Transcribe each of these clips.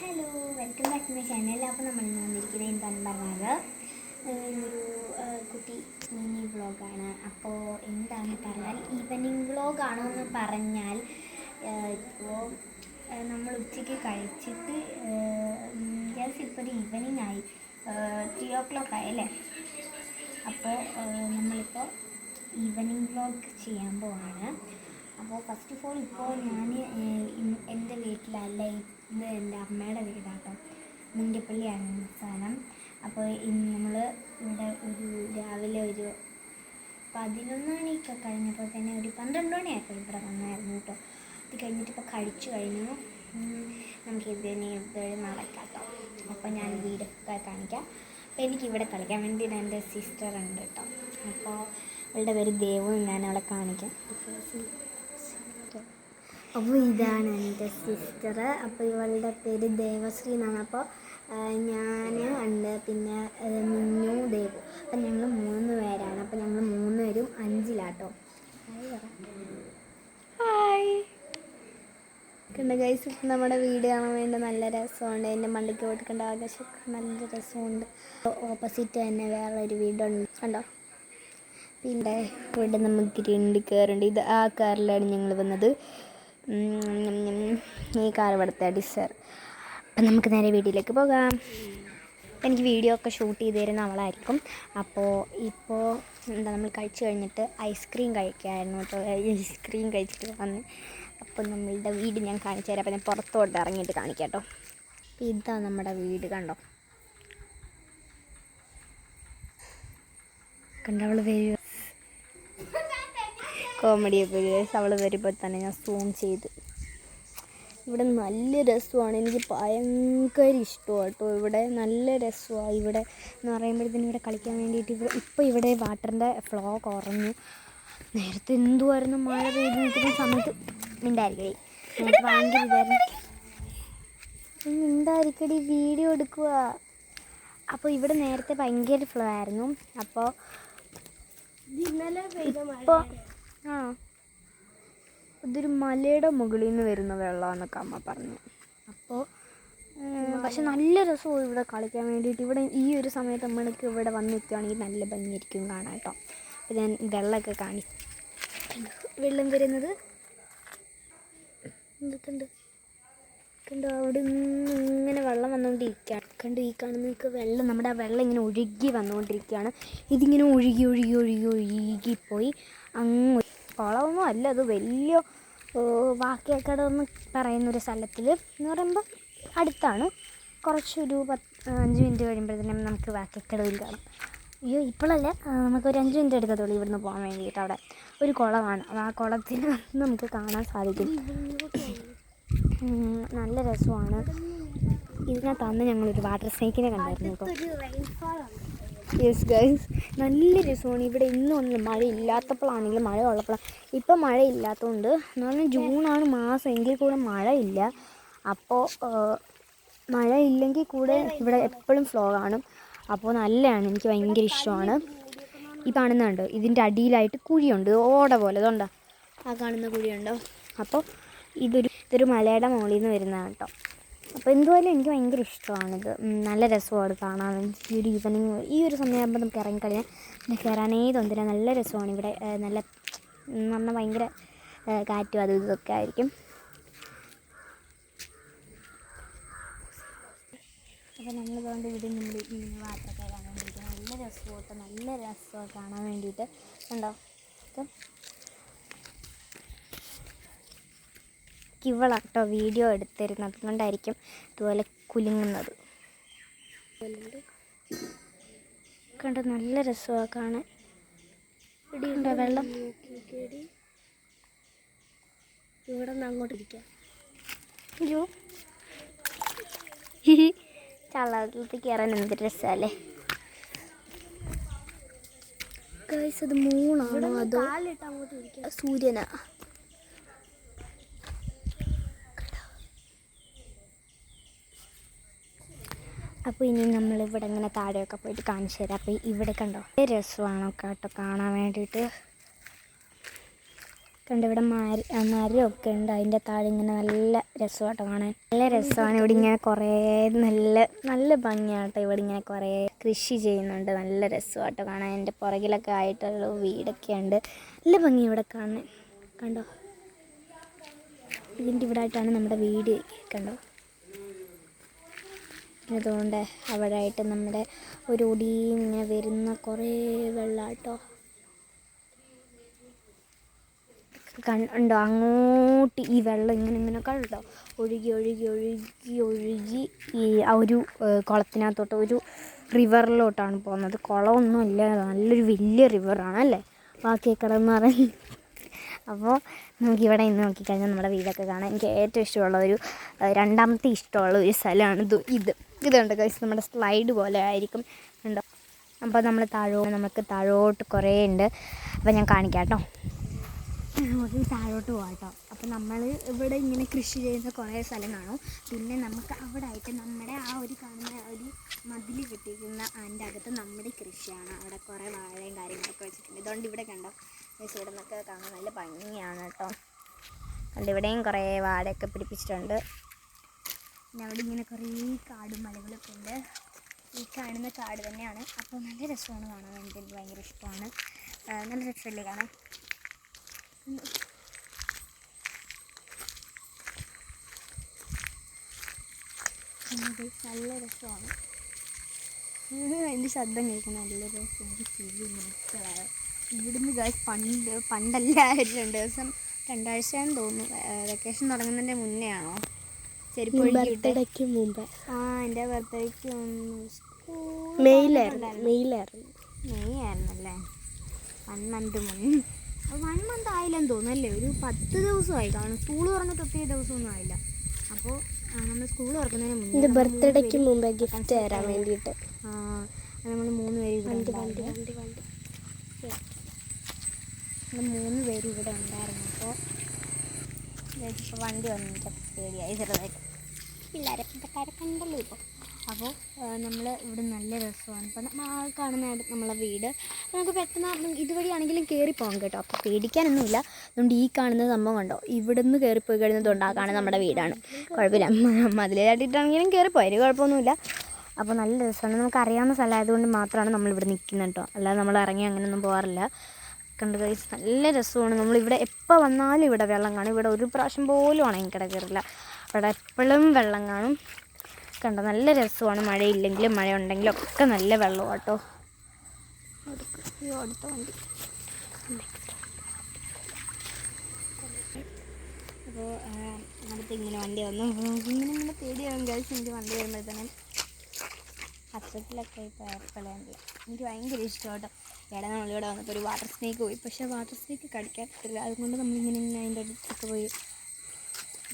Hello, welcome back to my channel. അപ്പോൾ നമ്മൾ ഇന്ന് വന്നിരിക്കുന്നത് എന്താണെന്ന് പറഞ്ഞാൽ ഒരു കുട്ടി മിനി വ്ളോഗാണ്. അപ്പോൾ എന്താണെന്ന് പറഞ്ഞാൽ ഈവനിങ് വ്ളോഗാണോ എന്ന് പറഞ്ഞാൽ ഇപ്പോൾ നമ്മൾ ഉച്ചയ്ക്ക് കഴിച്ചിട്ട് ഇപ്പോൾ ഒരു ഈവനിങ് ആയി, 3 o'clock ആയല്ലേ. അപ്പോൾ നമ്മളിപ്പോൾ ഈവനിങ് വ്ളോഗ് ചെയ്യാൻ പോവാണ്. അപ്പോൾ ഫസ്റ്റ് ഓഫ് ഓൾ ഇപ്പോൾ ഞാൻ എൻ്റെ വീട്ടിലല്ല, ഇത് എൻ്റെ അമ്മയുടെ വീടാട്ടോ. മുണ്ടിപ്പള്ളിയാണ് സ്ഥലം. അപ്പോൾ ഇന്ന് നമ്മൾ ഇവിടെ രാവിലെ ഒരു 11 മണിയൊക്കെ കഴിഞ്ഞപ്പോൾ തന്നെ ഒരു 12 മണിയായപ്പോൾ ഇവിടെ വന്നായിരുന്നു കേട്ടോ. ഇത് കഴിഞ്ഞിട്ട് ഇപ്പോൾ കഴിച്ചു കഴിഞ്ഞു. നമുക്കിതിനെ ഇതുവഴി നടക്കാം കേട്ടോ. അപ്പോൾ ഞാൻ വീടൊക്കെ കാണിക്കാം. അപ്പോൾ എനിക്കിവിടെ കളിക്കാൻ വേണ്ടി എൻ്റെ സിസ്റ്റർ ഉണ്ട് കേട്ടോ. അപ്പോൾ അവളുടെ പേര് ദേവു, ഞാൻ അവളെ കാണിക്കാം. അപ്പോൾ ഇതാണ് എൻ്റെ സിസ്റ്റർ. അപ്പോൾ ഇവളുടെ പേര് ദേവശ്രീ എന്നാണ്. അപ്പോൾ ഞാൻ ഉണ്ട്, പിന്നെ മിന്നു, ദേവു. അപ്പം ഞങ്ങൾ 3 പേരാണ്. അപ്പോൾ ഞങ്ങൾ 3 പേരും 5-ലാട്ടോ. ഹായ് കണ്ട ഗൈസ്, നമ്മുടെ വീട് കാണാൻ വേണ്ടി നല്ല രസമുണ്ട്. എൻ്റെ മണ്ടിക്ക് കൊടുക്കേണ്ട ആകാശമൊക്കെ നല്ല രസമുണ്ട്. ഓപ്പോസിറ്റ് തന്നെ വേറൊരു വീടുണ്ട് കണ്ടോ. പിന്നെ ഇവിടെ നമുക്ക് 2 കാറുണ്ട്. ഇത് ആ കാറിലാണ് ഞങ്ങൾ വന്നത്. ഈ കാർ ഇവിടുത്തെ ഡിസർ. അപ്പം നമുക്ക് നേരെ വീട്ടിലേക്ക് പോകാം. എനിക്ക് വീഡിയോ ഒക്കെ ഷൂട്ട് ചെയ്ത് തരുന്ന അവളായിരിക്കും. അപ്പോൾ ഇപ്പോൾ നമ്മൾ കഴിച്ച് കഴിഞ്ഞിട്ട് ഐസ്ക്രീം കഴിക്കാമായിരുന്നു കേട്ടോ. ഐസ്ക്രീം കഴിച്ചിട്ട് വന്ന് അപ്പോൾ നമ്മളുടെ വീട് ഞാൻ കാണിച്ചു തരാം. അപ്പം ഞാൻ പുറത്തോട്ട് ഇറങ്ങിയിട്ട് കാണിക്കാം കേട്ടോ. അപ്പോൾ ഇതാണ് നമ്മുടെ വീട് കണ്ടോ. കണ്ടവൾ വരും, കോമഡിയൊക്കെ അവൾ വരുമ്പോൾ തന്നെ ഞാൻ സൂം ചെയ്ത്. ഇവിടെ നല്ല രസമാണ്, എനിക്ക് ഭയങ്കര ഇഷ്ടമാണ് കേട്ടോ. ഇവിടെ നല്ല രസമാണ്. ഇവിടെ എന്ന് പറയുമ്പോഴത്തേനും ഇവിടെ കളിക്കാൻ വേണ്ടിയിട്ട് ഇപ്പോൾ ഇവിടെ വാട്ടറിൻ്റെ ഫ്ലോ കുറഞ്ഞു. നേരത്തെ എന്തുമായിരുന്നു മഴ പെയ്ത് നിൽക്കുന്ന സമയത്ത്. മിണ്ടായിരിക്കടി, നേരത്തെ ഭയങ്കര ഇതായിരുന്നു. മിണ്ടായിരിക്കടി, വീഡിയോ എടുക്കുക. അപ്പോൾ ഇവിടെ നേരത്തെ ഭയങ്കര ഫ്ലോ ആയിരുന്നു. അപ്പോൾ ഇപ്പോൾ ഇതൊരു മലയുടെ മുകളിൽ നിന്ന് വരുന്ന വെള്ളമെന്നൊക്കെ അമ്മ പറഞ്ഞു. അപ്പോൾ പക്ഷെ നല്ല രസമാണ് ഇവിടെ കളിക്കാൻ വേണ്ടിയിട്ട്. ഇവിടെ ഈ ഒരു സമയത്ത് നമ്മൾക്ക് ഇവിടെ വന്നിരിക്കുകയാണെങ്കിൽ നല്ല ഭംഗിയായിരിക്കും കാണാൻ കേട്ടോ. അപ്പോൾ ഞാൻ വെള്ളമൊക്കെ വെള്ളം വരുന്നത് എന്തൊക്കെയുണ്ട് കണ്ടോ. അവിടെ നിന്ന് ഇങ്ങനെ വെള്ളം വന്നുകൊണ്ടിരിക്കുകയാണ്. കണ്ടു, ഈ കാണുന്നതൊക്കെ വെള്ളം, നമ്മുടെ ആ വെള്ളം ഇങ്ങനെ ഒഴുകി വന്നുകൊണ്ടിരിക്കുകയാണ്. ഇതിങ്ങനെ ഒഴുകിപ്പോയി അങ്ങ്. കുളമൊന്നും അല്ല, അത് വലിയ വാക്കിയക്കട എന്ന് പറയുന്നൊരു സ്ഥലത്തിൽ എന്ന് പറയുമ്പോൾ അടുത്താണ്. കുറച്ചൊരു 5 മിനിറ്റ് കഴിയുമ്പോഴത്തേനും നമുക്ക് വാക്കിയക്കടവിൽ കാണാം. അയ്യോ ഇപ്പോഴല്ല, നമുക്കൊരു 5 മിനിറ്റ് എടുക്കത്തുള്ളൂ ഇവിടുന്ന് പോകാൻ വേണ്ടിയിട്ട്. അവിടെ ഒരു കുളമാണ്. ആ കുളത്തിൽ നമുക്ക് കാണാൻ സാധിക്കും. നല്ല രസമാണ്. ഇതിനകത്തന്ന് ഞങ്ങളൊരു വാട്ടർ സ്നേക്കിനെ കണ്ടായിരുന്നു കേട്ടോ. യെസ് ഗൈസ്, നല്ല രസമാണ്. ഇവിടെ ഇന്നൊന്നും മഴ ഇല്ലാത്തപ്പോഴാണെങ്കിലും മഴ ഉള്ളപ്പോഴാണ്. ഇപ്പം മഴ ഇല്ലാത്തതുകൊണ്ട്, എന്നാലും ജൂണാണ് മാസം, എങ്കിൽ കൂടെ മഴയില്ല. അപ്പോൾ മഴ ഇല്ലെങ്കിൽ കൂടെ ഇവിടെ എപ്പോഴും ഫ്ലോ കാണും. അപ്പോൾ നല്ലതാണ്, എനിക്ക് ഭയങ്കര ഇഷ്ടമാണ്. ഈ കാണുന്നുണ്ട്, ഇതിൻ്റെ അടിയിലായിട്ട് കുഴിയുണ്ട്, ഓട പോലെ. ഇതുണ്ടോ, ആ കാണുന്ന കുഴിയുണ്ടോ. അപ്പോൾ ഇതൊരു മലയുടെ മുകളിൽ നിന്ന് വരുന്നതാണ് കേട്ടോ. അപ്പോൾ എന്തുമായാലും എനിക്ക് ഭയങ്കര ഇഷ്ടമാണിത്. നല്ല രസമാണ് കാണാൻ. ഈ ഒരു ഈവനിങ്, ഈ ഒരു സമയമാകുമ്പോൾ നമുക്ക് ഇറങ്ങിക്കളിയാൻ പിന്നെ കയറാനേ തോന്നില്ല. നല്ല രസമാണ് ഇവിടെ. നല്ല പറഞ്ഞാൽ ഭയങ്കര കാറ്റും അതും ഇതൊക്കെ ആയിരിക്കും. അപ്പോൾ നമ്മൾ കൊണ്ട് ഇവിടെ നമ്മൾ ഇങ്ങനെ വാട്ടറൊക്കെ കാണാൻ വേണ്ടിയിട്ട് നല്ല രസമാണ്. നല്ല രസമാണ് കാണാൻ വേണ്ടിയിട്ട്. കണ്ടോ, ഇവളാട്ടോ വീഡിയോ എടുത്തിരുന്നത്, അതുകൊണ്ടായിരിക്കും ഇതുപോലെ കുലുങ്ങുന്നത്. കണ്ടോ, നല്ല രസമാണ് കാണാൻ. ഇടിയുണ്ടോ വെള്ളം. ഇവിടെ നിന്ന് അങ്ങോട്ട് ഇരിക്കാം. അയ്യോ, ചള്ളത്തിൽ കയറാൻ എന്ത് രസമല്ലേ ഗൈസ്. അത് മൂണാണോ അതോ സൂര്യനാ? അപ്പോൾ ഇനി നമ്മളിവിടെ ഇങ്ങനെ താഴെയൊക്കെ പോയിട്ട് കാണിച്ചു തരാം. അപ്പോൾ ഇവിടെ കണ്ടോ, രസമാണ് കേട്ടോ കാണാൻ വേണ്ടിയിട്ട്. കണ്ട് ഇവിടെ മരമൊക്കെ ഉണ്ട്. അതിൻ്റെ താഴെ ഇങ്ങനെ നല്ല രസമാട്ടോ കാണാൻ. നല്ല രസമാണ്. ഇവിടെ ഇങ്ങനെ കുറേ നല്ല ഭംഗിയാട്ടോ. ഇവിടെ ഇങ്ങനെ കുറേ കൃഷി ചെയ്യുന്നുണ്ട്. നല്ല രസമാട്ടോ കാണാൻ. എൻ്റെ പുറകിലൊക്കെ ആയിട്ടുള്ള വീടൊക്കെ ഉണ്ട്. നല്ല ഭംഗി ഇവിടെ കാണാൻ. കണ്ടോ, ഇതിൻ്റെ ഇവിടെ ആയിട്ടാണ് നമ്മുടെ വീട്. കണ്ടോ, അതുകൊണ്ട് അവിടെ ആയിട്ട് നമ്മുടെ ഒരു ഒടിയും ഇങ്ങനെ വരുന്ന കുറേ വെള്ളമാട്ടോ. കണ്ടോ, അങ്ങോട്ട് ഈ വെള്ളം ഇങ്ങനെ കണ്ടോ ഒഴുകി ഈ ആ ഒരു കുളത്തിനകത്തോട്ട് ഒരു റിവറിലോട്ടാണ് പോകുന്നത്. കുളമൊന്നുമില്ല, നല്ലൊരു വലിയ റിവറാണ് അല്ലേ, ബാക്കിയൊക്കെ കിടന്ന് പറഞ്ഞ്. അപ്പോൾ നമുക്കിവിടെ ഇന്ന് നോക്കിക്കഴിഞ്ഞാൽ നമ്മുടെ വീടൊക്കെ കാണാൻ എനിക്ക് ഏറ്റവും ഇഷ്ടമുള്ള രണ്ടാമത്തെ ഇഷ്ടമുള്ള ഒരു സ്ഥലമാണ് ഇതുണ്ട് ഗൈസ്. നമ്മുടെ സ്ലൈഡ് പോലെ ആയിരിക്കും ഉണ്ടോ. അപ്പോൾ നമുക്ക് താഴോട്ട് കുറേ ഉണ്ട്. അപ്പോൾ ഞാൻ കാണിക്കാം കേട്ടോ. നമുക്ക് താഴോട്ട് പോകാം കേട്ടോ. അപ്പോൾ നമ്മൾ ഇവിടെ ഇങ്ങനെ കൃഷി ചെയ്യുന്ന കുറേ സ്ഥലം കാണും. പിന്നെ നമുക്ക് അവിടെ ആയിട്ട് നമ്മുടെ ആ ഒരു കാണുന്ന ഒരു മതിൽ കെട്ടിയിരിക്കുന്ന അതിൻ്റെ അകത്ത് നമ്മുടെ കൃഷിയാണ്. അവിടെ കുറേ വാഴയും കാര്യങ്ങളൊക്കെ വെച്ചിട്ടുണ്ട്. ഇതുകൊണ്ട് ഇവിടെ കണ്ടോ ഇവിടെ നിന്നൊക്കെ കാണാൻ നല്ല ഭംഗിയാണ് കേട്ടോ. കണ്ട് ഇവിടെയും കുറേ വാഴയൊക്കെ പിടിപ്പിച്ചിട്ടുണ്ട്. പിന്നെ അവിടെ ഇങ്ങനെ കുറേ കാടും മലകളൊക്കെ ഉണ്ട്. ഈ കാണുന്ന കാട് തന്നെയാണ്. അപ്പോൾ നല്ല രസമാണ് കാണാൻ വേണ്ടി. എനിക്ക് ഭയങ്കര ഇഷ്ടമാണ്. നല്ല രസമല്ലേ കാണാൻ. നല്ല രസമാണ്. അതിൻ്റെ ശബ്ദം കേൾക്കാൻ നല്ല രസം. ഇവിടുന്ന് പണ്ടല്ല 2 ദിവസം 2 ആഴ്ചയെന്ന് തോന്നുന്നു. വെക്കേഷൻ തുടങ്ങുന്നതിൻ്റെ മുന്നേ ആണോ ബർത്ത്ഡേക്ക് മുമ്പ്? എൻ്റെ ബർത്ത്ഡേക്ക് മെയ് ആയിരുന്നല്ലേ. 1 മന്ത് മുന്നേ. 1 മന്ത് ആയില്ലെന്ന് തോന്നുന്നല്ലേ, ഒരു 10 ദിവസമായി കാണും. സ്കൂൾ തുറന്നിട്ട് ഒത്തിരി ദിവസമൊന്നും ആയില്ല. അപ്പോൾ നമ്മൾ സ്കൂൾ തുറക്കുന്നതിന് മുന്നേ ബർത്ത്ഡേക്ക് മുമ്പ് ഗിഫ്റ്റ് തരാൻ വേണ്ടിയിട്ട് നമ്മൾ 3 പേര് ഇവിടെ ഉണ്ടായിരുന്നു. അപ്പോൾ വണ്ടി വന്നിട്ട് പേടിയായി ചെറുതായിട്ട്. പിള്ളേരെ കണ്ടല്ലോ ഇപ്പോൾ. അപ്പോൾ നമ്മൾ ഇവിടെ നല്ല രസമാണ്. ഇപ്പം കാണുന്ന നമ്മളെ വീട് നമുക്ക് പെട്ടെന്ന് ഇതുവഴിയാണെങ്കിലും കയറിപ്പോകാം കേട്ടോ. അപ്പോൾ പേടിക്കാനൊന്നുമില്ല. അതുകൊണ്ട് ഈ കാണുന്ന സംഭവം കണ്ടോ, ഇവിടുന്ന് കയറിപ്പോയി കഴിയുന്നതുകൊണ്ട് ആ കാണുന്ന നമ്മുടെ വീടാണ്. കുഴപ്പമില്ല, മതിൽ ചാട്ടിയിട്ടാണെങ്കിലും കയറിപ്പോയി, കുഴപ്പമൊന്നുമില്ല. അപ്പോൾ നല്ല രസമാണ്. നമുക്ക് അറിയാവുന്ന സ്ഥലമായതുകൊണ്ട് മാത്രമാണ് നമ്മളിവിടെ നിൽക്കുന്നത് കേട്ടോ. അല്ലാതെ നമ്മൾ ഇറങ്ങി അങ്ങനെയൊന്നും പോകാറില്ല. കണ്ട് ഗൈസ് നല്ല രസമാണ്. നമ്മളിവിടെ എപ്പോൾ വന്നാലും ഇവിടെ വെള്ളം കാണും. ഇവിടെ ഒരു പ്രാവശ്യം പോലും ഉണങ്ങി കിടക്കാറില്ല. ഇവിടെ എപ്പോഴും വെള്ളം കാണും. കണ്ടോ, നല്ല രസമാണ്. മഴയില്ലെങ്കിലും മഴ ഉണ്ടെങ്കിലും ഒക്കെ നല്ല വെള്ളമാണ് കേട്ടോ. അടുത്ത വണ്ടി. അപ്പോൾ അടുത്ത് ഇങ്ങനെ വണ്ടി വന്നു. ഇങ്ങനെ പേടിയാവും ഗൈസ് എനിക്ക് വണ്ടി വരുമ്പോഴത്തേനും. അത്രത്തിലൊക്കെ ഇപ്പോൾ ഏർപ്പെടേണ്ട എനിക്ക് ഭയങ്കര ഇഷ്ടമാണ് കേട്ടോ. ഇവിടെ നമ്മളിവിടെ വന്നപ്പോൾ ഒരു വാട്ടർ സ്നേക്ക് പോയി. പക്ഷേ വാട്ടർ സ്നേക്ക് കടിക്കാൻ പറ്റില്ല. അതുകൊണ്ട് നമ്മളിങ്ങനെ അതിൻ്റെ അടുത്തൊക്കെ പോയി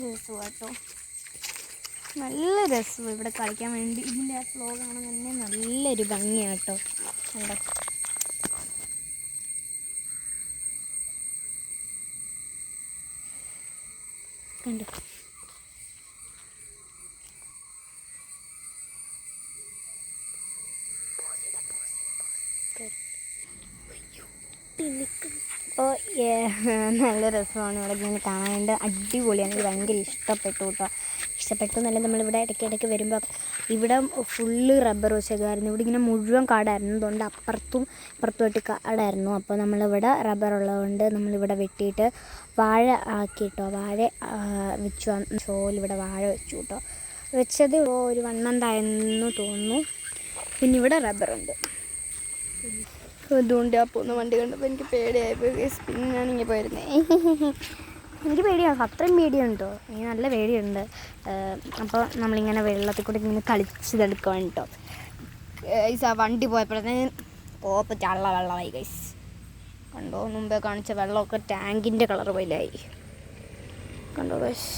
രസമാണ് കേട്ടോ. നല്ല രസം ഇവിടെ കളിക്കാൻ വേണ്ടി. ഇതിൻ്റെ ആ ഫ്ലോ കാണാൻ തന്നെ നല്ലൊരു ഭംഗിയാണ് കേട്ടോ. കണ്ടോ, കണ്ടോ അപ്പോൾ നല്ല രസമാണ് ഇവിടെ ഇങ്ങനെ കാണാൻ വേണ്ടി. അടിപൊളിയാണ്. എനിക്ക് ഭയങ്കര ഇഷ്ടപ്പെട്ടു കേട്ടോ. ഇഷ്ടപ്പെട്ടു എന്നല്ല, നമ്മളിവിടെ ഇടയ്ക്കിടയ്ക്ക് വരുമ്പോൾ ഇവിടെ ഫുള്ള് റബ്ബർ വെച്ചേക്കായിരുന്നു. ഇവിടെ ഇങ്ങനെ മുഴുവൻ കാടായിരുന്നു. അതുകൊണ്ട് അപ്പുറത്തും ഇപ്പുറത്തുമായിട്ട് കാടായിരുന്നു. അപ്പോൾ നമ്മളിവിടെ റബ്ബർ ഉള്ളതുകൊണ്ട് നമ്മളിവിടെ വെട്ടിയിട്ട് വാഴ ആക്കി കേട്ടോ. വാഴ വെച്ചു ചോലിവിടെ വാഴ വെച്ചു കേട്ടോ. വെച്ചത് ഒരു 1 മന്ത് ആയെന്ന് തോന്നുന്നു. പിന്നെ ഇവിടെ റബ്ബറുണ്ട്. അതുകൊണ്ട് ആ പോകുന്ന വണ്ടി കണ്ടപ്പോൾ എനിക്ക് പേടിയായിപ്പോയി. പിന്നെ ഞാനിങ്ങനെ പോയിരുന്നേ. എനിക്ക് പേടിയാണ്, അത്രയും പേടിയുണ്ടോ? എനിക്ക് നല്ല പേടിയുണ്ട്. അപ്പോൾ നമ്മളിങ്ങനെ വെള്ളത്തിൽ കൂടെ ഇങ്ങനെ കളിച്ചതെടുക്കാൻ കേട്ടോ. ഗൈസ് ആ വണ്ടി പോയപ്പോഴത്തേന് കോപ്പ് ചള്ള വെള്ളമായി ഗൈസ്. കണ്ടോ, മുമ്പേ കാണിച്ച വെള്ളമൊക്കെ ടാങ്കിൻ്റെ കളർ പോലെയായി. കണ്ടോ ഗൈസ്,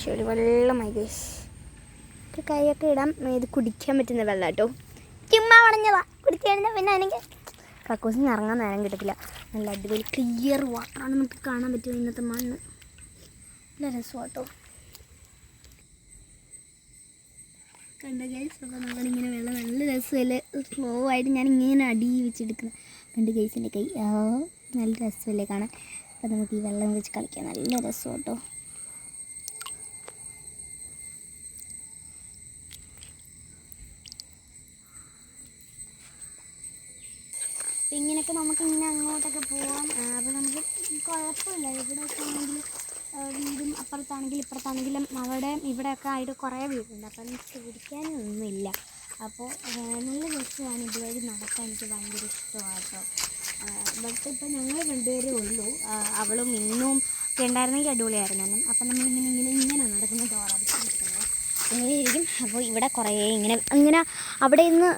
ചെളി വെള്ളമായി ഗൈസ്. കൈയൊക്കെ ഇടാം. ഇത് കുടിക്കാൻ പറ്റുന്ന വെള്ളം കേട്ടോ. ചുമ്മാ വളഞ്ഞതാ കുടിച്ചു കഴിഞ്ഞാൽ പിന്നെ എനിക്ക് കക്കൂസിന് ഇറങ്ങാൻ നേരം കിട്ടത്തില്ല. നല്ല അടിപൊളി ക്ലിയർ വാട്ടറാണ്. നമുക്ക് കാണാൻ പറ്റും ഇന്നത്തെ മണ്ണ്. നല്ല രസമാണ് കേട്ടോ. കണ്ടോ ഗൈസ്, അപ്പോൾ നമ്മളിങ്ങനെ വെള്ളം നല്ല രസമല്ലേ, സ്ലോ ആയിട്ട് ഞാൻ ഇങ്ങനെ അടി വെച്ചെടുക്കുന്നത്. കണ്ട് ഗൈസിൻ്റെ കൈ നല്ല രസമല്ലേ കാണാൻ. അപ്പം നമുക്ക് ഈ വെള്ളം വെച്ച് കളിക്കാം. നല്ല രസം കേട്ടോ. ഇങ്ങനെയൊക്കെ നമുക്കിങ്ങനെ അങ്ങോട്ടൊക്കെ പോവാം. അപ്പോൾ നമുക്ക് കുഴപ്പമില്ല. ഇവിടെയൊക്കെ ആണെങ്കിൽ വീടും അപ്പുറത്താണെങ്കിലും ഇപ്പുറത്താണെങ്കിലും അവിടെ ഇവിടെയൊക്കെ ആയിട്ട് കുറേ വീടുണ്ട്. അപ്പം പേടിക്കാനൊന്നുമില്ല. അപ്പോൾ നല്ല രസമാണ് ഇതുവഴി നടക്കാൻ. എനിക്ക് ഭയങ്കര ഇഷ്ടമാണ് കേട്ടോ. ബട്ട് ഇപ്പം ഞങ്ങൾ രണ്ടുപേരേ ഉള്ളൂ. അവളും ഇന്നും ഒക്കെ ഉണ്ടായിരുന്നെങ്കിൽ അടിപൊളിയായിരുന്നു. അപ്പം നമ്മളിങ്ങനെ നടക്കുന്ന ഡോറടിച്ചിരിക്കുന്നത് ഇങ്ങനെയിരിക്കും. അപ്പോൾ ഇവിടെ കുറേ ഇങ്ങനെ അവിടെ നിന്ന്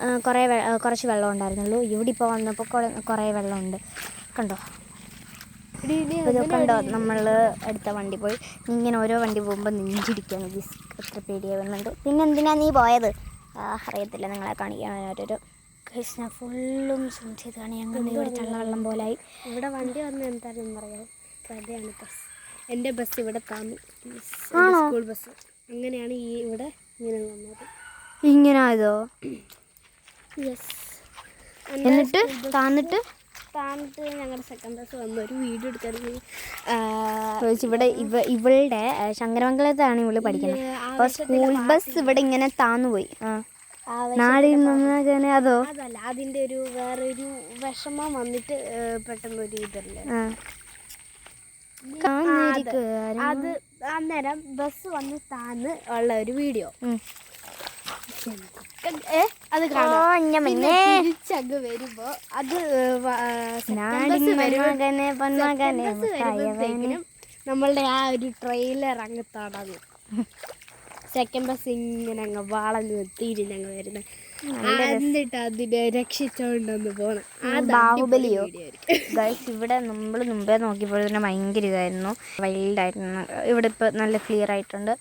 കുറച്ച് വെള്ളം ഉണ്ടായിരുന്നുള്ളൂ. ഇവിടെ ഇപ്പോൾ വന്നപ്പോൾ കുറേ വെള്ളമുണ്ട്. കണ്ടോ ഇതൊക്കെ ഉണ്ടോ? നമ്മൾ അടുത്ത വണ്ടി പോയി ഇങ്ങനെ ഓരോ വണ്ടി പോകുമ്പോൾ നെഞ്ചിടിക്കുകയാണ്. എത്ര പേടിയാവുന്നുണ്ട്. പിന്നെ എന്തിനാ നീ പോയത്? അറിയത്തില്ല, നിങ്ങളെ കാണിക്കാൻ ഓരോരോ കൃഷ്ണ ഫുള്ളും സൂം ചെയ്ത് കാണിയാണ്. ഇവിടെ ചള്ളവെള്ളം പോലായി. ഇവിടെ വണ്ടി വന്ന് എന്താണെന്ന് പറയാം. അതാണ് ബസ്. എൻ്റെ ബസ് ഇവിടെ താന്നു. സ്കൂൾ ബസ് അങ്ങനെയാണ് ഇവിടെ ഇങ്ങനെ വന്നത്. ഇങ്ങനെ ആയതോ? യെസ്. എന്നിട്ട് താന്നിട്ട് ഞങ്ങളുടെ സെക്കൻഡ് ബസ് വന്നു. ഒരു വീഡിയോ എടുക്കാൻ ഇവിടെ ഇവളുടെ ശങ്കരമംഗലത്താണ് ഇവള് പഠിക്കുന്നത്. അപ്പോൾ സ്കൂൾ ബസ് ഇവിടെ ഇങ്ങനെ താന്നുപോയി. നാടിൽ നിന്നങ്ങനെ അതോ? അതല്ല, അതിൻ്റെ ഒരു വേറൊരു വിഷമം വന്നിട്ട് പെട്ടെന്നൊരു ഇതല്ലേ അത്. അന്നേരം ബസ് വന്ന് താന്ന് ഉള്ള ഒരു വീഡിയോ അത് തിരിച്ചങ്ങ് വരുമ്പോ അത് വരുമ്പോഴത്തേക്കിനും നമ്മളുടെ ആ ഒരു ട്രെയിലർ അങ്ങ് തടഞ്ഞു. സെക്കൻഡ് ബസ് ഇങ്ങനെ അങ്ങ് വളഞ്ഞ് തിരിഞ്ഞങ്ങ് വരുന്നത്. എന്നിട്ട് അതിനെ രക്ഷിച്ചോണ്ടൊന്ന് പോണം. ബാഹുബലിയോ ഗൈസ്? ഇവിടെ നമ്മൾ മുമ്പേ നോക്കിയപ്പോൾ തന്നെ ഭയങ്കര ഇതായിരുന്നു, വൈൽഡായിരുന്നു. ഇവിടെ ഇപ്പോൾ നല്ല ക്ലിയർ ആയിട്ടുണ്ട്.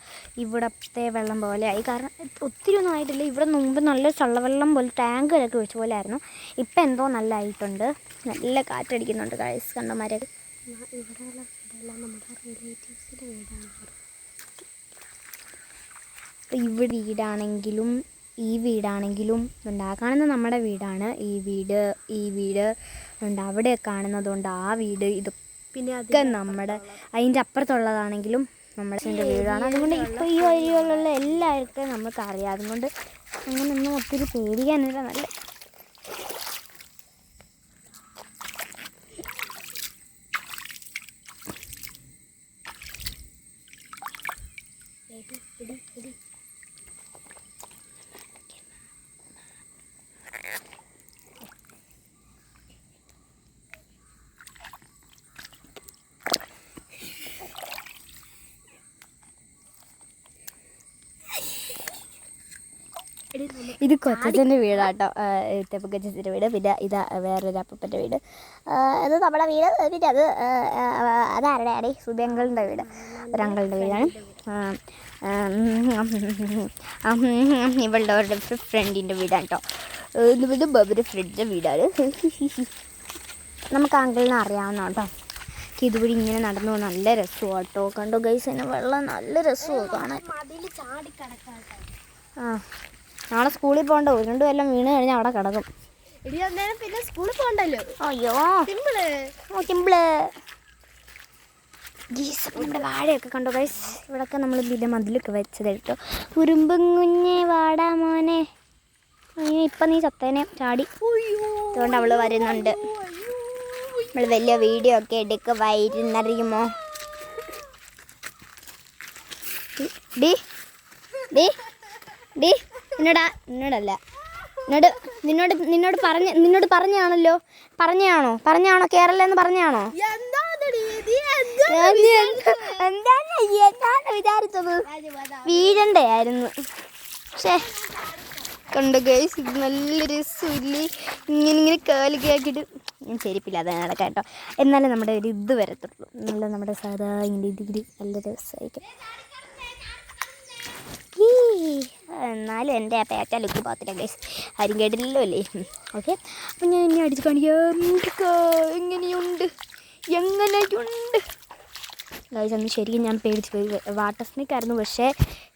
ഇവിടത്തെ വെള്ളം പോലെ ആയി. കാരണം ഒത്തിരി ഒന്നും ആയിട്ടില്ല. ഇവിടെ മുമ്പ് നല്ല ചള്ളവെള്ളം പോലെ ടാങ്കുകളൊക്കെ വെച്ച പോലെ ആയിരുന്നു. ഇപ്പം എന്തോ നല്ല ആയിട്ടുണ്ട്. നല്ല കാറ്റടിക്കുന്നുണ്ട് ഗൈസ്. കണ്ടമാരൊക്കെ ഇവിടെയുള്ള വീടെല്ലാം നമ്മുടെ റിലേറ്റീവ്സിൻ്റെ വീടാണ്. ഇവിടെ വീടാണെങ്കിലും ഈ വീടാണെങ്കിലും ഉണ്ട്. ആ കാണുന്ന നമ്മുടെ വീടാണ്. ഈ വീട് ഉണ്ട്. അവിടെ കാണുന്നതുകൊണ്ട് ആ വീട് ഇതൊക്കെ നമ്മുടെ അതിൻ്റെ അപ്പുറത്തുള്ളതാണെങ്കിലും നമ്മുടെ വീടാണ്. അതുകൊണ്ട് ഇപ്പോൾ ഈ വഴികളിലുള്ള എല്ലാവർക്കും നമുക്ക് അറിയാം. അതുകൊണ്ട് അങ്ങനെയൊന്നും ഒത്തിരി പേടിക്കാനില്ല. നല്ല ഇത് കൊച്ചച്ഛൻ്റെ വീടാട്ടോ. കൊച്ചച്ഛൻ്റെ വീട്. പിന്നെ ഇത് വേറൊരു അപ്പൂപ്പൻ്റെ വീട്. ഇത് നമ്മുടെ വീട്. പിന്നെ അതാരുടെ ആടെ സുബിയങ്കളുടെ വീട്. ഒരങ്കളുടെ വീടാണ്. ഇവളുടെ അവരുടെ ഫ്രണ്ടിൻ്റെ വീടാണ് കേട്ടോ. ഇത് ബബിൻ്റെ ഫ്രണ്ടിൻ്റെ വീടാണ്. നമുക്ക് അങ്കിളിനെ അറിയാവുന്ന കേട്ടോ. ഇതുവഴി ഇങ്ങനെ നടന്നു പോകും. നല്ല രസമാണ് കേട്ടോ. കണ്ടോ ഗൈസ്? അതിന് വെള്ളം നല്ല രസമാണ് കാണാൻ. നാളെ സ്കൂളിൽ പോകണ്ട. ഉരുണ്ടും എല്ലാം വീണ് കഴിഞ്ഞാൽ അവിടെ കിടക്കും. പിന്നെ സ്കൂളിൽ പോകണ്ടല്ലോ. അയ്യോ സിമ്പിള്. നമ്മുടെ വാഴയൊക്കെ കണ്ടോ ഗൈസ്? ഇവിടെയൊക്കെ നമ്മൾ ഇതിൻ്റെ മതിലൊക്കെ വെച്ചത് കേട്ടോ. ഉറുമ്പും കുഞ്ഞെ വാടാ മോനെ. ഇപ്പം നീ ചത്തേനെ ചാടി. അതുകൊണ്ട് അവള് വരുന്നുണ്ട്. നമ്മൾ വലിയ വീഡിയോ ഒക്കെ എടുക്കുമായിരുന്നറിയുമോ? നിന്നോടല്ല നിന്നോട് പറഞ്ഞാണോ കേരളെന്ന് പറഞ്ഞാണോ? എന്താണ് വിചാരിച്ചത്? വീഴണ്ടേ ആയിരുന്നു. പക്ഷേ കണ്ടു ഗൈസ്, ഇത് നല്ല രസമില്ലേ? ഇങ്ങനെ കാലൊക്കെ ആക്കിയിട്ട് ഞാൻ ചെരുപ്പില്ല, അതാണ് നടക്കാം കേട്ടോ. എന്നാലും നമ്മുടെ ഒരു ഇത് വരത്തുള്ളൂ. നല്ല നമ്മുടെ സാധാ ഇങ്ങനെ ഇതിൽ നല്ല രസമായിരിക്കും. എന്നാലും എൻ്റെ ആ പേറ്റ ലുക്ക് പാത്തില്ല ഗൈസ്. ആരും കേട്ടില്ലല്ലോ അല്ലേ? ഓക്കെ, അപ്പം ഞാൻ ഇനി അടിച്ച് കാണിക്കാം. എങ്ങനെയുണ്ട് ഗൈസ്? അന്ന് ശരിക്കും ഞാൻ പേടിച്ച് പോയി. വാട്ടർ സ്നേക്ക് ആയിരുന്നു. പക്ഷേ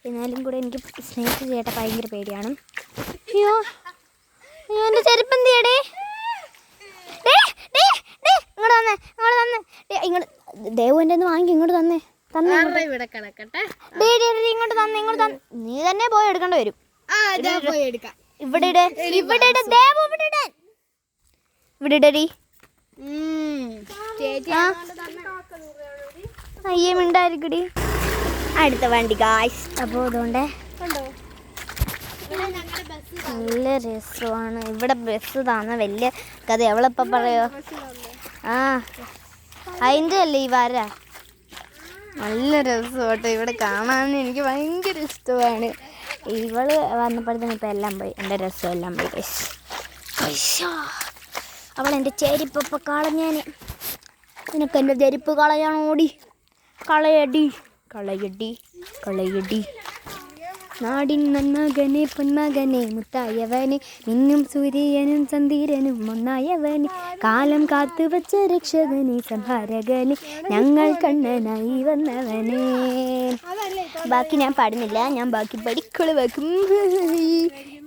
എന്നാലും കൂടെ എനിക്ക് സ്നേക്ക് ചെയ്യട്ടെ ഭയങ്കര പേടിയാണ്. അയ്യോ എൻ്റെ ചെരുപ്പം തീയടേ. ഇങ്ങോട്ട് ദേവു എൻ്റെ ഒന്ന് വാങ്ങി ഇങ്ങോട്ട് തന്നെ ഇവിടെ കിടക്കട്ടെ. ഇങ്ങോട്ട് തന്നെ നീ തന്നെ പോയി എടുക്കേണ്ടി വരും. ഇവിടെ ഇടടി. അയ്യേ മിണ്ടായിരിക്കടി. അടുത്ത വണ്ടി ഗായ്സ്. അപ്പോൾ അതുകൊണ്ട് നല്ല രസമാണ് ഇവിടെ ബസ് താന്ന വലിയ കഥ. എവളിപ്പം പറയോ? ആ അതിൻ്റെ അല്ലേ ഈ വര. നല്ല രസമാട്ടോ ഇവിടെ കാണാൻ. എനിക്ക് ഭയങ്കര ഇഷ്ടമാണ്. ഇവള് വന്നപ്പോഴത്തേനും ഇപ്പം എല്ലാം പോയി. എൻ്റെ രസം എല്ലാം പോയി ഗൈസ്. അവളെൻ്റെ ചെരുപ്പൊക്കെ കളഞ്ഞേനെ. നിനക്ക് എൻ്റെ ചെരുപ്പ് കളയാണോടി? കളയടി കളയടി കളയടി. നാടിൻ നന്മകനെ പൊന്മകനെ മുത്തായവനെ നിന്നും സൂര്യനും ചന്ദ്രനും ഒന്നായവനെ കാലം കാത്തു വച്ച രക്ഷകനെ സംഹാരകനെ ഞങ്ങൾ കണ്ണനായി വന്നവനെ. ബാക്കി ഞാൻ പാടുന്നില്ല, ഞാൻ ബാക്കി പഠിക്കള് വെക്കും.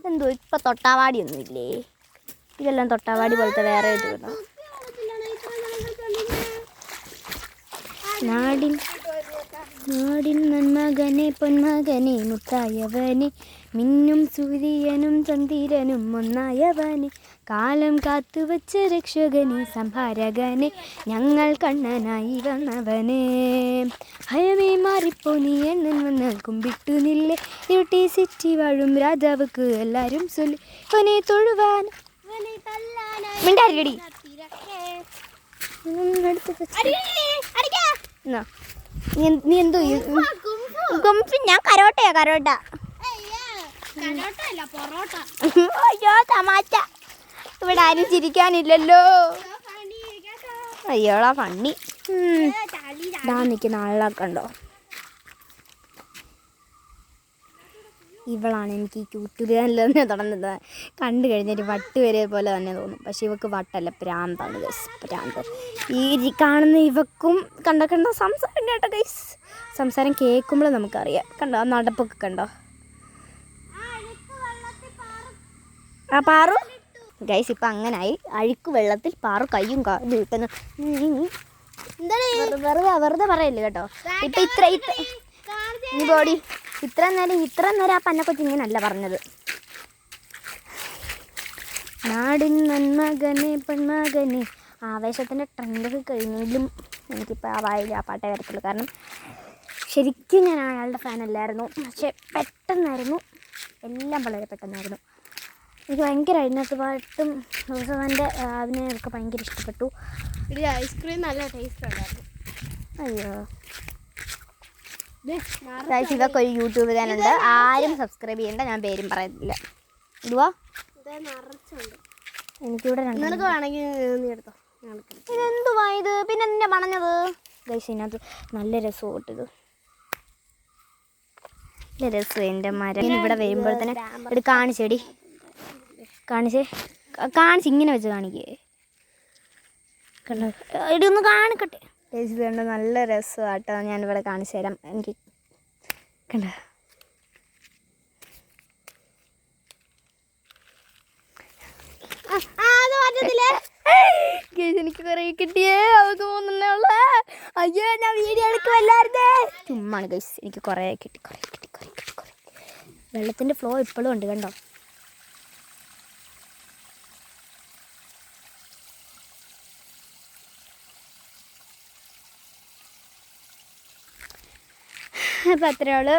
എന്തോ ഇപ്പം തൊട്ടാവാടിയൊന്നുമില്ലേ? ഇതെല്ലാം തൊട്ടാവാടി പോലത്തെ വേറെ ഇത് കേട്ടോ. നാടിൻ നന്മകനെ പൊന്മകനെ മുത്തായവനെ മിന്നും സൂര്യനും ചന്ദ്രനും ഒന്നായവനെ കാലം കാത്തുവച്ച രക്ഷകനെ സംഹാരകനെ ഞങ്ങൾ കണ്ണനായി വന്നവനെ. ഭയമേ മാറിപ്പോ നീ എണ്ണൻ വന്നാൽ കുമ്പിട്ടു നില്ലേ ഇരുട്ടി സിറ്റി വാഴും രാജാവുക്ക് എല്ലാരും ചൊല്ലി അവനെ തൊഴുവാൻ മിണ്ടാരിക്കടി. നീ എന്തോ ഞാൻ കരോട്ടയാ കരോട്ട. അയ്യോ തമാറ്റ. ഇവിടെ ആരും ചിരിക്കാനില്ലല്ലോ. അയ്യോളാ ഫണ്ണി. ഇതാ നിൽക്കുന്ന ആളൊക്കെ ഉണ്ടോ? ഇവളാണ് എനിക്ക് ഈ യൂട്യൂബ് ചാനലിൽ തുടങ്ങുന്നത്. കണ്ടു കഴിഞ്ഞൊരു വട്ട് വരെ പോലെ തന്നെ തോന്നും. പക്ഷെ ഇവക്ക് വട്ടല്ല, പ്രാന്താണ് ഗൈസ്, പ്രാന്ത്. ഈ കാണുന്ന ഇവക്കും കണ്ട സംസാരം കേട്ടോ ഗൈസ്. സംസാരം കേൾക്കുമ്പോൾ നമുക്കറിയാം. കണ്ടോ ആ നടപ്പൊക്കെ കണ്ടോ? ആ പാറു ഗൈസ് ഇപ്പം അങ്ങനായി. അഴുക്ക് വെള്ളത്തിൽ പാറു കയ്യും കാലും ഇട്ടെന്ന് വെറുതെ പറയല്ലേ കേട്ടോ. ഇപ്പം ഇത്ര നീ ബോഡി ഇത്ര നേരം ആ പന്നക്കൊച്ച് ഇങ്ങനല്ല പറഞ്ഞത്. നാടിൻ നന്മകനെ പെൺമകനെ. ആവേശത്തിൻ്റെ ട്രെൻഡൊക്കെ കഴിഞ്ഞെങ്കിലും എനിക്കിപ്പോൾ ആ വായിൽ ആ പാട്ടേ വരത്തുള്ളൂ. കാരണം ശരിക്കും ഞാൻ അയാളുടെ ഫാനല്ലായിരുന്നു. പക്ഷെ പെട്ടെന്നായിരുന്നു, എല്ലാം വളരെ പെട്ടെന്നായിരുന്നു. എനിക്ക് ഭയങ്കര അതിനകത്ത് പാട്ടും ദിവസവൻ്റെ അതിനെയൊക്കെ ഭയങ്കര ഇഷ്ടപ്പെട്ടു. ഐസ്ക്രീം നല്ല ടേസ്റ്റ് ഉണ്ടായിരുന്നു. അയ്യോ ഇതൊക്കെ ഒരു യൂട്യൂബ് ചാനലുണ്ട്, ആരും സബ്സ്ക്രൈബ് ചെയ്യേണ്ട. ഞാൻ പേരും പറയുന്നില്ല. ഇതുവാ എനിക്കിവിടെ ഇതെന്തുവാ ഇത്? പിന്നെ എന്നെ പണഞ്ഞത് ഗൈസ്. ഇതിനകത്ത് നല്ല രസമായിട്ട് ഇത് നല്ല രസം. എൻ്റെ മരം ഇവിടെ വരുമ്പോഴത്തേനെ ഇത് കാണിച്ചേടി, കാണിച്ച് ഇങ്ങനെ വെച്ച് കാണിക്കേ. കണ്ടോ ഇതൊന്ന് കാണിക്കട്ടെ ഗൈസ്. ഇത് കണ്ടോ നല്ല രസമാട്ടോ. ഞാനിവിടെ കാണിച്ചു തരാം. എനിക്ക് കണ്ടോ എനിക്ക് കുറേ കിട്ടിയേ തോന്നുന്നുള്ള. അയ്യോ ഞാൻ വീഡിയോ എടുക്കുമല്ലായിരുന്നേ. ചുമ്മാണ് ഗൈസ്. എനിക്ക് കുറേ കിട്ടി. വെള്ളത്തിൻ്റെ ഫ്ലോ ഇപ്പോഴും ഉണ്ട് കണ്ടോ. അപ്പോൾ അത്രയോള്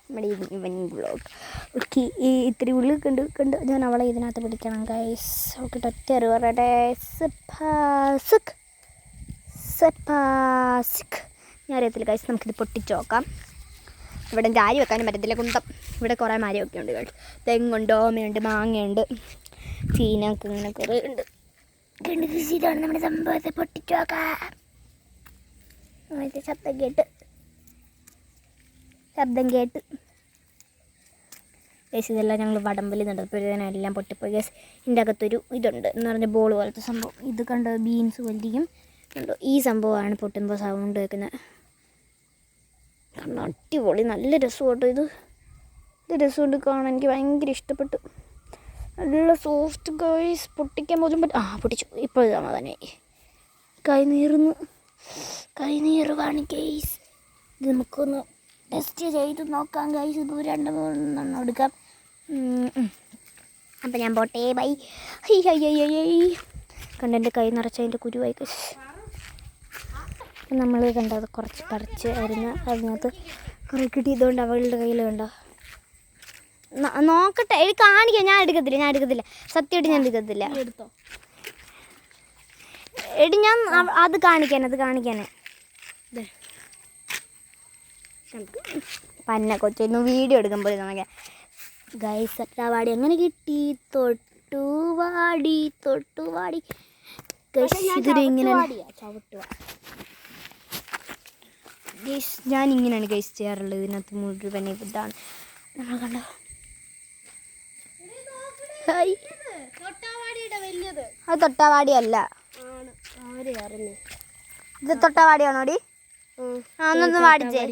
നമ്മുടെ ഈവനിങ് വ്ളോഗ്. ഓക്കെ ഈ ഇത്തിരി ഉള്ളിൽ കണ്ട് ഞാൻ അവളെ ഇതിനകത്ത് പിടിക്കണം ഗൈസ്. ഓക്കെ ഒറ്റ പറയട്ടെ. ഞാൻ അറിയത്തില്ല ഗൈസ്. നമുക്കിത് പൊട്ടിച്ച് നോക്കാം. ഇവിടെ ജാരി വെക്കാനും പറ്റത്തില്ല, കുന്തം. ഇവിടെ കുറേ മരമൊക്കെ ഉണ്ട് കേട്ടോ. തെങ്ങുണ്ട്, ഓമയുണ്ട്, മാങ്ങയുണ്ട്, ചീനൊക്കെ ഇങ്ങനെ കുറേ ഉണ്ട്. ഇതാണ് നമ്മുടെ സംഭവത്തെ പൊട്ടിച്ച് നോക്കാം. അതിൻ്റെ ശബ്ദം കേട്ട് ഗൈസ് ഇതെല്ലാം ഞങ്ങൾ വടമ്പലി നടത്തിയപ്പോഴത്തേനെല്ലാം പൊട്ടിപ്പോയി ഗൈസ്. ഇതിൻ്റെ അകത്തൊരു ഇതുണ്ട് എന്ന് പറഞ്ഞാൽ ബോൾ പോലത്തെ സംഭവം. ഇത് കണ്ടോ ബീൻസ് പോലെയും കണ്ടോ. ഈ സംഭവമാണ് പൊട്ടുമ്പോൾ സൗണ്ട് കേൾക്കുന്നത്. കണ്ടോ അടിപൊളി നല്ല രസമാട്ടോ. ഇത് രസമുണ്ട് കാണാൻ. എനിക്ക് ഭയങ്കര ഇഷ്ടപ്പെട്ടു. നല്ല സോഫ്റ്റ് ഗൈസ്. പൊട്ടിക്കാൻ പോലും പൊട്ടിച്ചു. ഇപ്പോൾ സമാധാനമായി. കൈ നീറുന്നു. കൈനീറുവാണ് ഗൈസ്. ഇത് നമുക്കൊന്ന് ടെസ്റ്റ് ചെയ്ത് നോക്കാം ഗൈസ്. ഇപ്പോൾ 2-3 എടുക്കാം. അപ്പം ഞാൻ പോട്ടെ, ബൈ. കണ്ട എൻ്റെ കൈ നിറച്ചതിൻ്റെ കുരുവായി ഗൈസ്. നമ്മൾ കണ്ടത് കുറച്ച് പറിച്ച് അരിഞ്ഞ് അതിനകത്ത് കുറേ കിട്ടിയതുകൊണ്ട് അവളുടെ കയ്യിൽ കണ്ടോ. നോക്കട്ടെ, എനിക്ക് കാണിക്കാം. ഞാൻ എടുക്കത്തില്ല സത്യമായിട്ട് ഞാൻ എടുക്കത്തില്ല. എടി ഞാൻ അത് കാണിക്കാനേ പന്ന കൊച്ചൊന്ന് വീഡിയോ എടുക്കുമ്പോൾ നമുക്ക് ഗൈസ് തൊട്ടാവാടി എങ്ങനെ കിട്ടി. തൊട്ടുവാടി ഇതിങ്ങനെ ഗൈസ് ഞാൻ ഇങ്ങനെയാണ് ഗൈസ് ചെയ്യാറുള്ളത്. ഇതിനകത്ത് മുഴുവൻ ഇതാണ് നമ്മൾ കണ്ടോ. അത് തൊട്ടാവാടിയല്ല, ഇത് തൊട്ടാവാടിയാണോടി? ഒന്നൊന്ന് വാടിച്ചേ.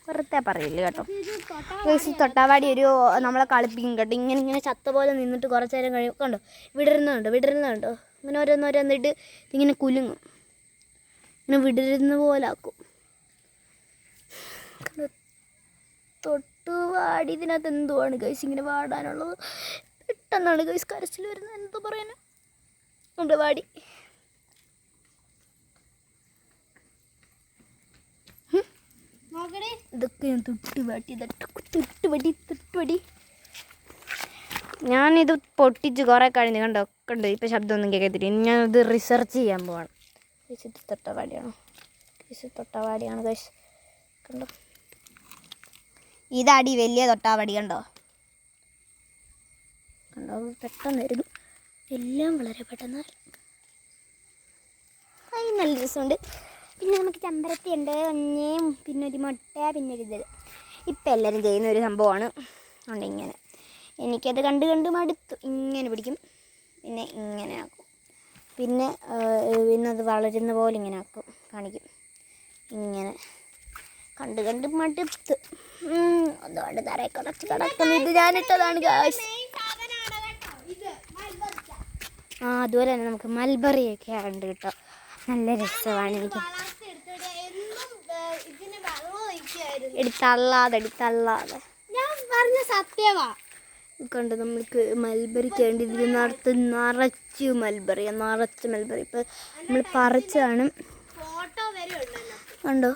വെറുതെ പറയില്ല കേട്ടോ ഗൈസ്. തൊട്ടാവാടി ഒരു നമ്മളെ കളിപ്പിക്കും കേട്ടോ. ഇങ്ങനെ ചത്ത പോലെ നിന്നിട്ട് കുറച്ച് നേരം കഴിയും കണ്ടോ. വിടരുന്നുണ്ടോ ഇങ്ങനെ ഓരോന്നിട്ട് ഇങ്ങനെ കുലുങ്ങും. ഇങ്ങനെ വിടരുന്ന പോലെ ആക്കും. തൊട്ടുവാടി ഇതിനകത്ത് എന്തുവാണ് ഗൈസ് ഇങ്ങനെ വാടാനുള്ളത്? പെട്ടെന്നാണ് ഗൈസ് കരച്ചിൽ വരുന്നത്. എന്തോ പറയാനാ ഉണ്ട് വാടി. ഇതൊക്കെ ഞാൻ തൊട്ടുവാടി. ഞാനിത് പൊട്ടിച്ച് കുറേ കഴിഞ്ഞ് കണ്ടോ ഇപ്പം ശബ്ദമൊന്നും കേൾക്കത്തില്ല. ഞാനത് റിസർച്ച് ചെയ്യാൻ പോവാണ്. ഇത് തൊട്ടാവാടിയാണ് ഗൈസ്. കണ്ടോ ഇതാടി വലിയ തൊട്ടാവാടി കണ്ടോ. പെട്ടെന്നായിരുന്നു എല്ലാം, വളരെ പെട്ടെന്ന്. അത് നല്ല രസമുണ്ട്. പിന്നെ നമുക്ക് ചെമ്പരത്തി ഉണ്ട്, ഒന്നേം പിന്നെ ഒരു മുട്ട, പിന്നെ ഒരു ഇത്. ഇപ്പം എല്ലാവരും ചെയ്യുന്ന ഒരു സംഭവമാണ്. അതുകൊണ്ട് ഇങ്ങനെ എനിക്കത് കണ്ട് മടുത്തു. ഇങ്ങനെ പിടിക്കും, പിന്നെ ഇങ്ങനെ ആക്കും, പിന്നെ അത് വളരുന്ന പോലെ ഇങ്ങനെ ആക്കും, കാണിക്കും. ഇങ്ങനെ കണ്ട് മടുത്ത്. അതുകൊണ്ട് തറയെ കിടക്കുന്നു. ഇത് ഞാനിട്ടതാണ് ഗായ്സ്. അതുപോലെ തന്നെ നമുക്ക് മൽബറിയൊക്കെ ഉണ്ട് കേട്ടോ. നല്ല രസമാണ്. എനിക്ക് തള്ളാതെ ഞാൻ പറഞ്ഞ സത്യമാ. കണ്ട് നമ്മൾക്ക് മൽബറിക്ക് വേണ്ടി ഇതിനകത്ത് നിറച്ച് മൽബറി. ഇപ്പം നമ്മൾ പറിച്ചാണ് കണ്ടോ.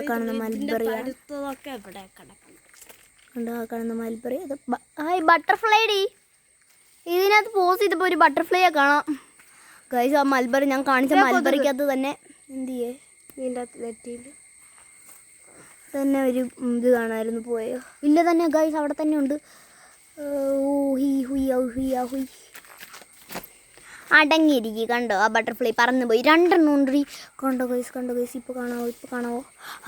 കാണുന്ന മൽബറിയാണ്. കാണുന്ന മൽബറി. Hi butterfly D. ഇതിനകത്ത് പോസ് ചെയ്തപ്പോൾ ഒരു ബട്ടർഫ്ലൈയെ കാണാം ഗൈസ്. ആ മൽബറി ഞാൻ കാണിച്ച മൽബറിക്കകത്ത് തന്നെ എന്ത് ചെയ്യേ ഇതിൻ്റെ അകത്ത് നെറ്റിയിൽ തന്നെ ഒരു ഇത് കാണാമായിരുന്നു. പോയോ ഇല്ല തന്നെ ഗൈസ്, അവിടെ തന്നെ ഉണ്ട്. അടങ്ങിയിരിക്കും കണ്ടോ. ആ ബട്ടർഫ്ലൈ പറന്ന് പോയി. 2 എണ്ണം ഉണ്ട്. കണ്ടോ ഗൈസ്. ഇപ്പോൾ കാണാവോ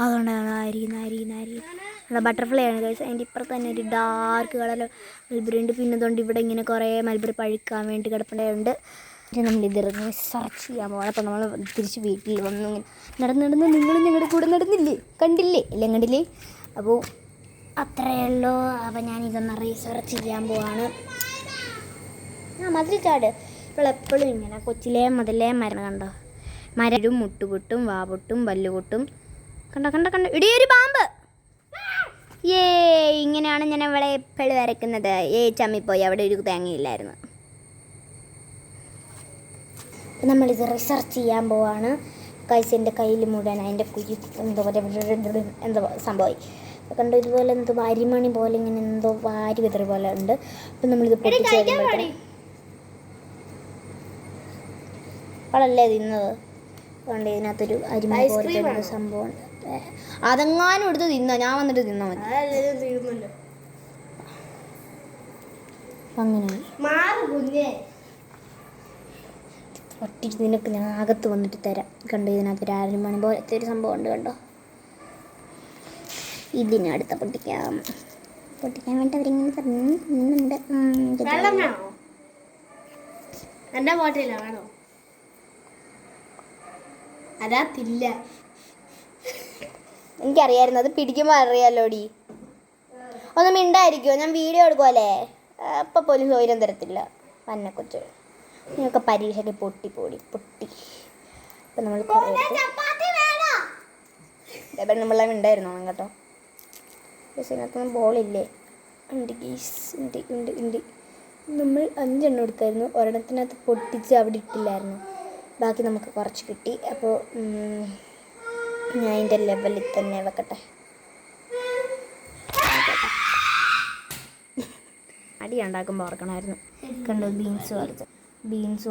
അതുകൊണ്ട് ആയിരിക്കുന്ന ബട്ടർഫ്ലൈ ആണ് ഗൈസ്. അതിൻ്റെ ഇപ്പുറത്ത് തന്നെ ഒരു ഡാർക്ക് കളർ മൽബറി ഉണ്ട്. പിന്നെ അതുകൊണ്ട് ഇവിടെ ഇങ്ങനെ കുറേ മൽബറി പഴുക്കാൻ വേണ്ടി കിടപ്പുണ്ട്. നമ്മളിത് സെർച്ച് ചെയ്യാൻ പോകണം. അപ്പോൾ നമ്മൾ തിരിച്ച് വീട്ടിൽ വന്നു നടന്ന് നിങ്ങൾ ഞങ്ങളുടെ കൂടെ നടന്നില്ലേ? കണ്ടില്ലേ? അപ്പോൾ അത്രയേ ഉള്ളൂ. അപ്പോൾ ഞാനിതൊന്ന് റിസർച്ച് ചെയ്യാൻ പോവാണ്. മതിൽച്ചാട് ഇപ്പോൾ എപ്പോഴും ഇങ്ങനെ കൊച്ചിലേ മുതലേ മരണം കണ്ടോ. മരം മുട്ടുപൊട്ടും, വാപൊട്ടും, പല്ലുപൊട്ടും. കണ്ടോ ഇടിയൊരു പാമ്പ്. ഇങ്ങനെയാണ് ഞാൻ അവളെ എപ്പോഴും വരയ്ക്കുന്നത്. ചമ്മിപ്പോയി, അവിടെ ഒരു തേങ്ങയില്ലായിരുന്നു. നമ്മളിത് റിസർച്ച് ചെയ്യാൻ പോവാണ് ഗൈസ്. എൻ്റെ കയ്യിൽ മുഴുവൻ അതിൻ്റെ കുഴി എന്തോ സംഭവമായി കണ്ടോ. ഇതുപോലെ എന്തോ അരിമണി പോലെ ഇങ്ങനെ എന്തോ വാരി വിതറി പോലെ ഉണ്ട്. അപ്പം നമ്മളിത് പൊട്ടിച്ച് കഴിയുമ്പോഴത്തേന് അവളല്ലേ തിന്നത്. അതുകൊണ്ട് ഇതിനകത്തൊരു അരിമണി പോലത്തെ സംഭവം. അതെങ്ങാനും എടുത്ത് തിന്നോ, ഞാൻ വന്നിട്ട് തിന്നാ മതി. അങ്ങനെ ഒട്ടിച്ച് നിനക്ക് ഞാൻ അകത്ത് വന്നിട്ട് തരാം. കണ്ടോ ഇതിനകത്തൊരു അരിമണി പോലത്തെ ഒരു സംഭവം ഉണ്ട് കണ്ടോ. ഇതിനടുത്ത് പൊട്ടിക്കാൻ വേണ്ടി അവരിങ്ങനെ പറഞ്ഞുണ്ട്. എൻ്റെ ബോട്ടിലാണോ? അതാത്തില്ല. എനിക്കറിയായിരുന്നു, അത് പിടിക്കുമ്പോൾ അറിയാലോടി. ഒന്ന് മിണ്ടായിരിക്കുമോ? ഞാൻ വീഡിയോ എടുക്കുമല്ലേ, അപ്പം പോലും സൗകര്യം തരത്തില്ല. പന്നക്കൊച്ച്. നിങ്ങൾക്ക് പരീക്ഷയ്ക്ക് പൊട്ടി. അപ്പം നമ്മൾ കുറേ ഇതേപോലെ നമ്മളെല്ലാം ഉണ്ടായിരുന്നോ കേട്ടോ. പക്ഷേ ഇതിനകത്തൊന്നും ബോളില്ലേ? ഉണ്ട് ഗീസ്, ഉണ്ട്. നമ്മൾ 5 എണ്ണം എടുത്തായിരുന്നു. ഒരെണ്ണത്തിനകത്ത് പൊട്ടിച്ച് അവിടെ ഇട്ടില്ലായിരുന്നു. ബാക്കി നമുക്ക് കുറച്ച് കിട്ടി. അപ്പോൾ ഞാൻ അതിൻ്റെ ലെവലിൽ തന്നെ വെക്കട്ടെ. അടി ഉണ്ടാക്കുമ്പോൾ ഓർക്കണമായിരുന്നു. കണ്ടു ബീൻസ്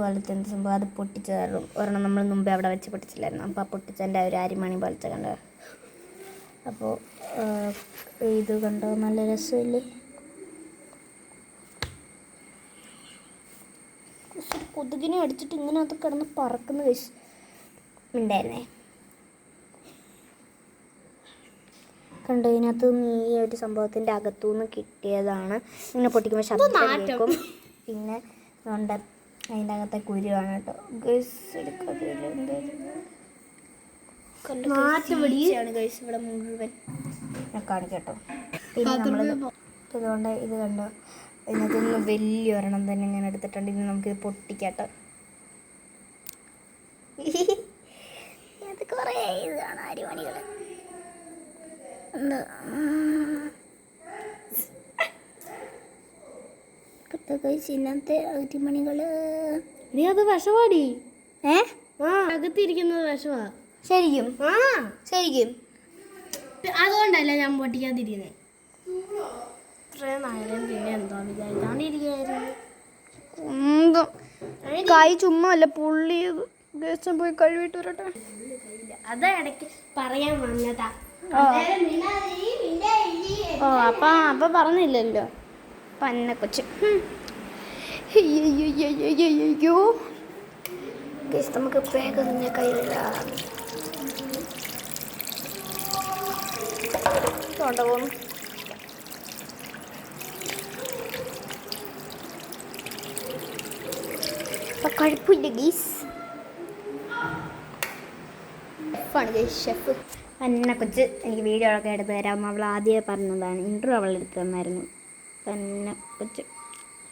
പോലത്തെ എന്ത് സംഭവം, അത് പൊട്ടിച്ചതായിരുന്നു. ഒരെണ്ണം നമ്മൾ മുമ്പേ അവിടെ വെച്ച് പൊട്ടിച്ചില്ലായിരുന്നു. അപ്പോൾ ആ പൊട്ടിച്ചതിൻ്റെ ഒരു അരിമണി പോലത്തെ കണ്ടോ. അപ്പോൾ ഇത് കണ്ടോ, നല്ല രസമില്ലേ? കൊതുകിനെ അടിച്ചിട്ട് ഇങ്ങനെ അത് കിടന്ന് പറക്കുന്ന ഉണ്ടായിരുന്നേ. കണ്ടോ, ഇതിനകത്ത് ഈ ഒരു സംഭവത്തിൻ്റെ അകത്തുനിന്ന് കിട്ടിയതാണ്. ഇങ്ങനെ പൊട്ടിക്കുമ്പോൾ ശബ്ദം കേൾക്കും. പിന്നെ അതുകൊണ്ട് അതിൻ്റെ അകത്തെ കുരുവാണ് കേട്ടോ. ഇവിടെ മുഴുവൻ ഞാൻ കാണിക്കട്ടോ. പിന്നെ നമ്മൾ ഇതുകൊണ്ട് ഇത് കണ്ടോ, ഇതിനകത്തുനിന്ന് വലിയൊരെണ്ണം തന്നെ ഞാൻ എടുത്തിട്ടുണ്ട്. ഇനി നമുക്കിത് പൊട്ടിക്കാട്ടോ. അത് കുറേ ഇതാണ് അരിമണികൾ. ഇന്നത്തെ അരിമണികൾ. നീ അത് വിഷമാടി. അകത്തിരിക്കുന്നത് വിഷമാ. ശരിക്കും അതുകൊണ്ടല്ല ഞാൻ പൊട്ടിക്കാതിരിക്കുന്നത്. ഇത്രയും നായാലും പിന്നെ എന്തോ വിചാരിച്ചോണ്ടിരിക്കുന്നു. കൈ ചുമ്മാ അല്ല പുള്ളി ഗസ്റ്റ് പോയി കഴുകിട്ട് വരട്ടെ. അത് ഇടയ്ക്ക് പറയാൻ വന്നതാ. അപ്പൊ പറഞ്ഞില്ലല്ലോ പന്നക്കൊച്ച്. അയ്യോ നമുക്ക് വേഗം കയ്യിലില്ല. കൊണ്ടുപോകും. അപ്പം കുഴപ്പമില്ല ഗീസ്. ഷെഫ് പന്നക്കൊച്ച് എനിക്ക് വീഡിയോ ഒക്കെ എടുത്ത് തരാം. അവൾ ആദ്യമേ പറഞ്ഞതാണ്. ഇൻട്രോ അവൾ എടുത്ത് തന്നായിരുന്നു. പന്നക്കൊച്ച്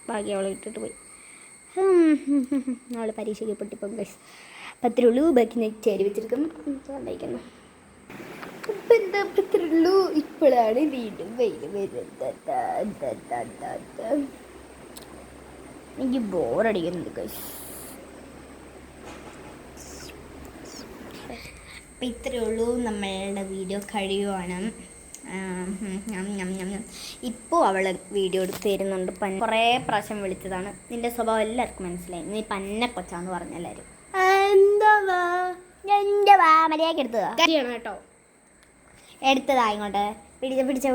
ബാക്കി അവളെ ഇട്ടിട്ട് പോയി. അവൾ പരീക്ഷയ്ക്ക് പൊട്ടിപ്പം ഗൈസ്. 10 രൂപ ബാക്കി ചേരി വെച്ചിരിക്കും സഹായിക്കുന്നു. അപ്പം എന്താ 10 രൂപ. ഇപ്പോഴാണ് വീണ്ടും വെയിൽ വരുന്നത്. എനിക്ക് ബോറടിക്കുന്നുണ്ട് ഗൈസ്. അപ്പം ഇത്രയേ ഉള്ളൂ നമ്മളുടെ വീഡിയോ കഴിയുവാണ്. ഇപ്പോൾ അവൾ വീഡിയോ എടുത്ത് തരുന്നുണ്ട്. കുറേ പ്രാവശ്യം വിളിച്ചതാണ്. നിൻ്റെ സ്വഭാവം എല്ലാവർക്കും മനസ്സിലായി. നീ പന്നക്കൊച്ചാന്ന് പറഞ്ഞെല്ലാവരും. എൻ്റെ മര്യാദയ്ക്ക് എടുത്തതാ കേട്ടോ. എടുത്തതാ ഇങ്ങോട്ട്. പിടിച്ചേ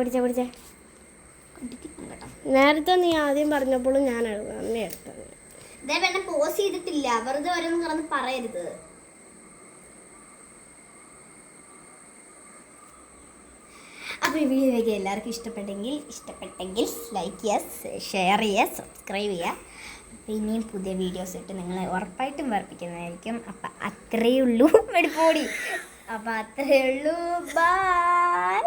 കേട്ടോ. നേരത്തെ നീ ആദ്യം പറഞ്ഞപ്പോഴും ഞാൻ അമ്മ എടുത്തത്. ഇതേ വേണ്ട പോസ് ചെയ്തിട്ടില്ല. വെറുതെ ഓരോന്നും കിടന്ന് പറയരുത്. അപ്പോൾ ഈ വീഡിയോയ്ക്ക് എല്ലാവർക്കും ഇഷ്ടപ്പെട്ടെങ്കിൽ ലൈക്ക് ചെയ്യുക, ഷെയർ ചെയ്യുക, സബ്സ്ക്രൈബ് ചെയ്യുക. അപ്പോൾ ഇനിയും പുതിയ വീഡിയോസ് ഇട്ട് നിങ്ങളെ ഉറപ്പായിട്ടും വർപ്പിക്കുന്നതായിരിക്കും. അപ്പം അത്രയേ ഉള്ളൂ. മെഡിപ്പോടി. അപ്പം അത്രയേ ഉള്ളൂ. ബൈ.